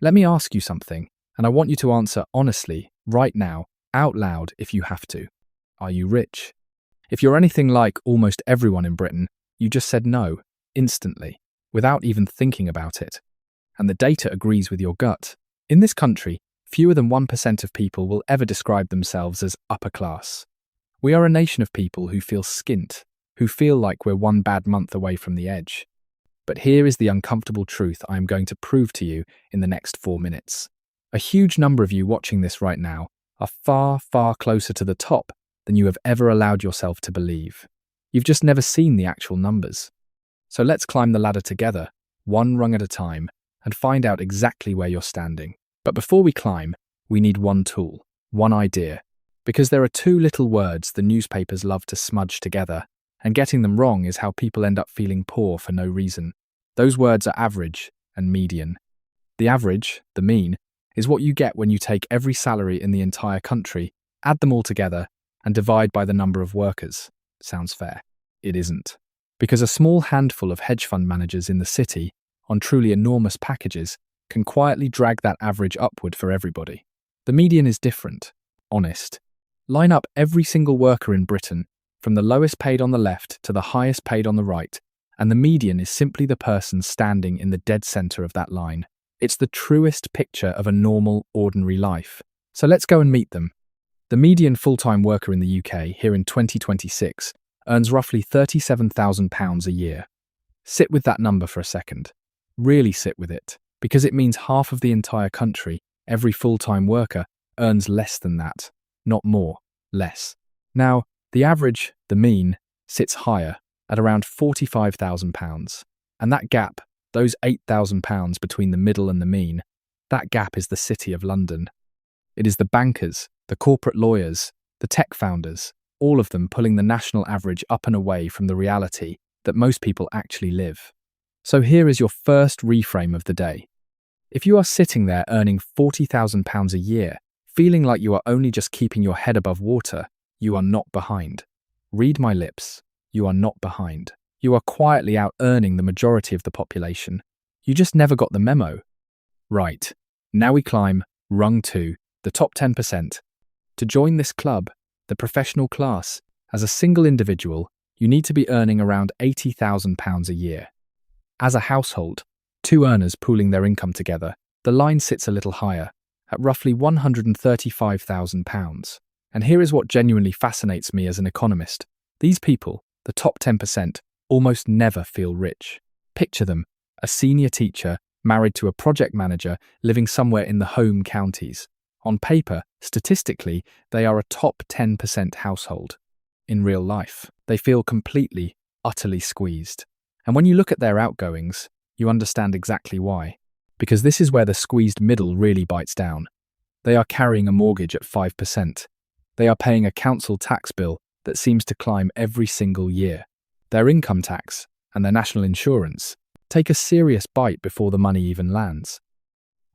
Let me ask you something, and I want you to answer honestly, right now, out loud if you have to. Are you rich? If you're anything like almost everyone in Britain, you just said no, instantly, without even thinking about it. And the data agrees with your gut. In this country, fewer than 1% of people will ever describe themselves as upper class. We are a nation of people who feel skint, who feel like we're one bad month away from the edge. But here is the uncomfortable truth I am going to prove to you in the next 4 minutes. A huge number of you watching this right now are far, far closer to the top than you have ever allowed yourself to believe. You've just never seen the actual numbers. So let's climb the ladder together, one rung at a time, and find out exactly where you're standing. But before we climb, we need one tool, one idea. Because there are two little words the newspapers love to smudge together, and getting them wrong is how people end up feeling poor for no reason. Those words are average and median. The average, the mean, is what you get when you take every salary in the entire country, add them all together, and divide by the number of workers. Sounds fair. It isn't. Because a small handful of hedge fund managers in the city, on truly enormous packages, can quietly drag that average upward for everybody. The median is different, honest. Line up every single worker in Britain, from the lowest paid on the left to the highest paid on the right, and the median is simply the person standing in the dead center of that line. It's the truest picture of a normal, ordinary life. So let's go and meet them. The median full-time worker in the UK, here in 2026, earns roughly £37,000 a year. Sit with that number for a second. Really sit with it, because it means half of the entire country, every full-time worker, earns less than that. Not more, less. Now, the average, the mean, sits higher, at around £45,000. And that gap, those £8,000 between the middle and the mean, that gap is the City of London. It is the bankers, the corporate lawyers, the tech founders, all of them pulling the national average up and away from the reality that most people actually live. So here is your first reframe of the day. If you are sitting there earning £40,000 a year, feeling like you are only just keeping your head above water, you are not behind. Read my lips. You are not behind. You are quietly out-earning the majority of the population. You just never got the memo. Right. Now we climb rung 2, the top 10%. To join this club, the professional class, as a single individual, you need to be earning around £80,000 a year. As a household, 2 earners pooling their income together, the line sits a little higher, at roughly £135,000. And here is what genuinely fascinates me as an economist. These people, the top 10%, almost never feel rich. Picture them, a senior teacher married to a project manager living somewhere in the home counties. On paper, statistically, they are a top 10% household. In real life, they feel completely, utterly squeezed. And when you look at their outgoings, you understand exactly why. Because this is where the squeezed middle really bites down. They are carrying a mortgage at 5%. They are paying a council tax bill that seems to climb every single year. Their income tax and their national insurance take a serious bite before the money even lands.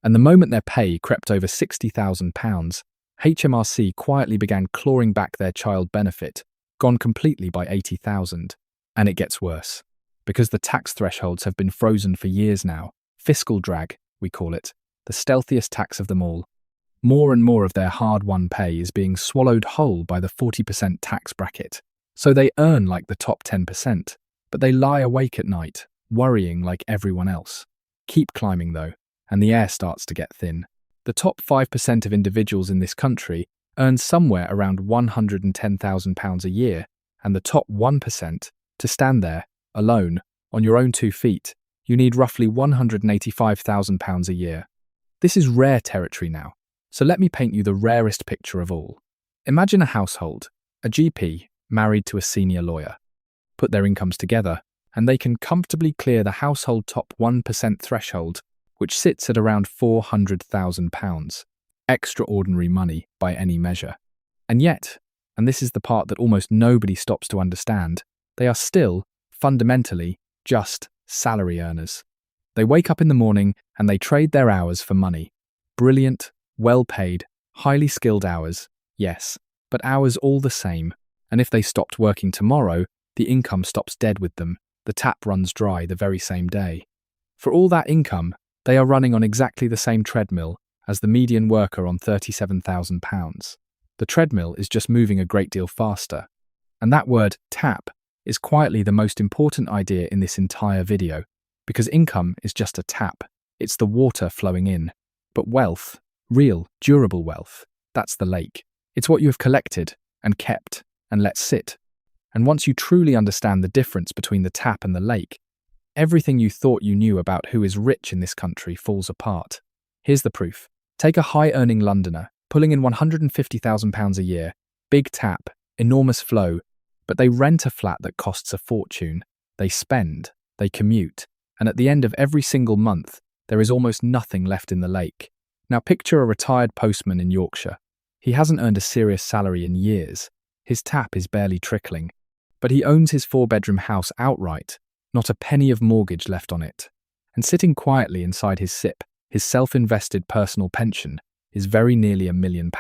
And the moment their pay crept over £60,000, HMRC quietly began clawing back their child benefit, gone completely by £80,000. And it gets worse. Because the tax thresholds have been frozen for years now, fiscal drag, we call it, the stealthiest tax of them all. More and more of their hard-won pay is being swallowed whole by the 40% tax bracket. So they earn like the top 10%, but they lie awake at night, worrying like everyone else. Keep climbing though, and the air starts to get thin. The top 5% of individuals in this country earn somewhere around £110,000 a year, and the top 1%, to stand there, alone, on your own 2 feet, you need roughly £185,000 a year. This is rare territory now. So let me paint you the rarest picture of all. Imagine a household, a GP, married to a senior lawyer. Put their incomes together, and they can comfortably clear the household top 1% threshold, which sits at around £400,000. Extraordinary money by any measure. And yet, and this is the part that almost nobody stops to understand, they are still, fundamentally, just salary earners. They wake up in the morning and they trade their hours for money. Brilliant, well-paid, highly skilled hours, yes, but hours all the same. And if they stopped working tomorrow, the income stops dead with them. The tap runs dry the very same day. For all that income, They are running on exactly the same treadmill as the median worker on £37,000. The treadmill is just moving a great deal faster. And that word, tap, is quietly the most important idea in this entire video, because income is just a tap. It's the water flowing in. But wealth, real, durable wealth, that's the lake. It's what you have collected and kept and let sit. And once you truly understand the difference between the tap and the lake, everything you thought you knew about who is rich in this country falls apart. Here's the proof. Take a high-earning Londoner, pulling in £150,000 a year, big tap, enormous flow, but they rent a flat that costs a fortune. They spend, they commute, and at the end of every single month, there is almost nothing left in the lake. Now picture a retired postman in Yorkshire. He hasn't earned a serious salary in years. His tap is barely trickling. But he owns his 4-bedroom house outright, not a penny of mortgage left on it. And sitting quietly inside his SIP, his self-invested personal pension, is very nearly £1 million.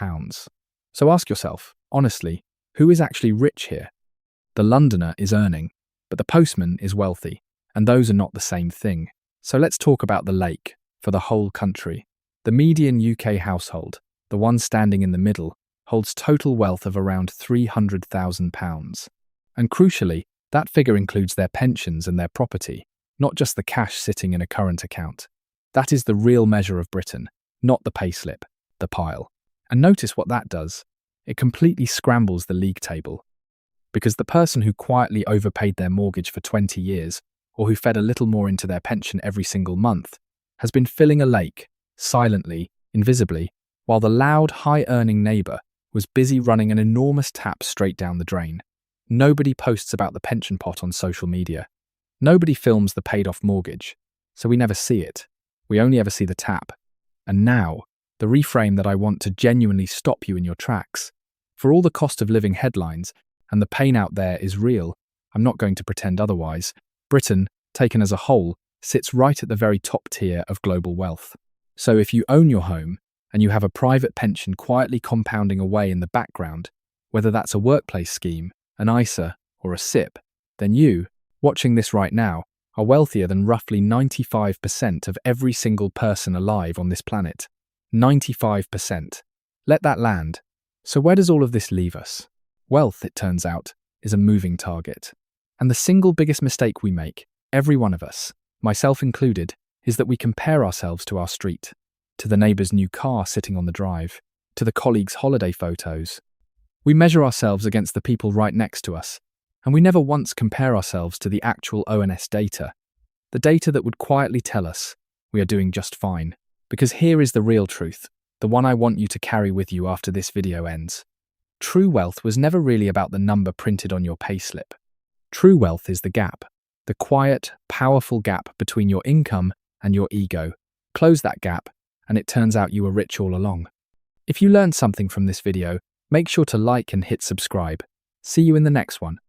So ask yourself, honestly, who is actually rich here? The Londoner is earning, but the postman is wealthy, and those are not the same thing. So let's talk about the lake, for the whole country. The median UK household, the one standing in the middle, holds total wealth of around £300,000. And crucially, that figure includes their pensions and their property, not just the cash sitting in a current account. That is the real measure of Britain, not the payslip, the pile. And notice what that does. It completely scrambles the league table. Because the person who quietly overpaid their mortgage for 20 years, or who fed a little more into their pension every single month, has been filling a lake, silently, invisibly, while the loud, high-earning neighbour was busy running an enormous tap straight down the drain. Nobody posts about the pension pot on social media. Nobody films the paid-off mortgage, so we never see it. We only ever see the tap. And now, the reframe that I want to genuinely stop you in your tracks. For all the cost of living headlines, and the pain out there is real, I'm not going to pretend otherwise. Britain, taken as a whole, sits right at the very top tier of global wealth. So if you own your home, and you have a private pension quietly compounding away in the background, whether that's a workplace scheme, an ISA, or a SIP, then you, watching this right now, are wealthier than roughly 95% of every single person alive on this planet. 95%. Let that land. So where does all of this leave us? Wealth, it turns out, is a moving target. And the single biggest mistake we make, every one of us, myself included, is that we compare ourselves to our street, to the neighbour's new car sitting on the drive, to the colleague's holiday photos. We measure ourselves against the people right next to us, and we never once compare ourselves to the actual ONS data, the data that would quietly tell us we are doing just fine. Because here is the real truth, the one I want you to carry with you after this video ends. True wealth was never really about the number printed on your payslip. True wealth is the gap, the quiet, powerful gap between your income and your ego. Close that gap, and it turns out you were rich all along. If you learned something from this video, make sure to like and hit subscribe. See you in the next one.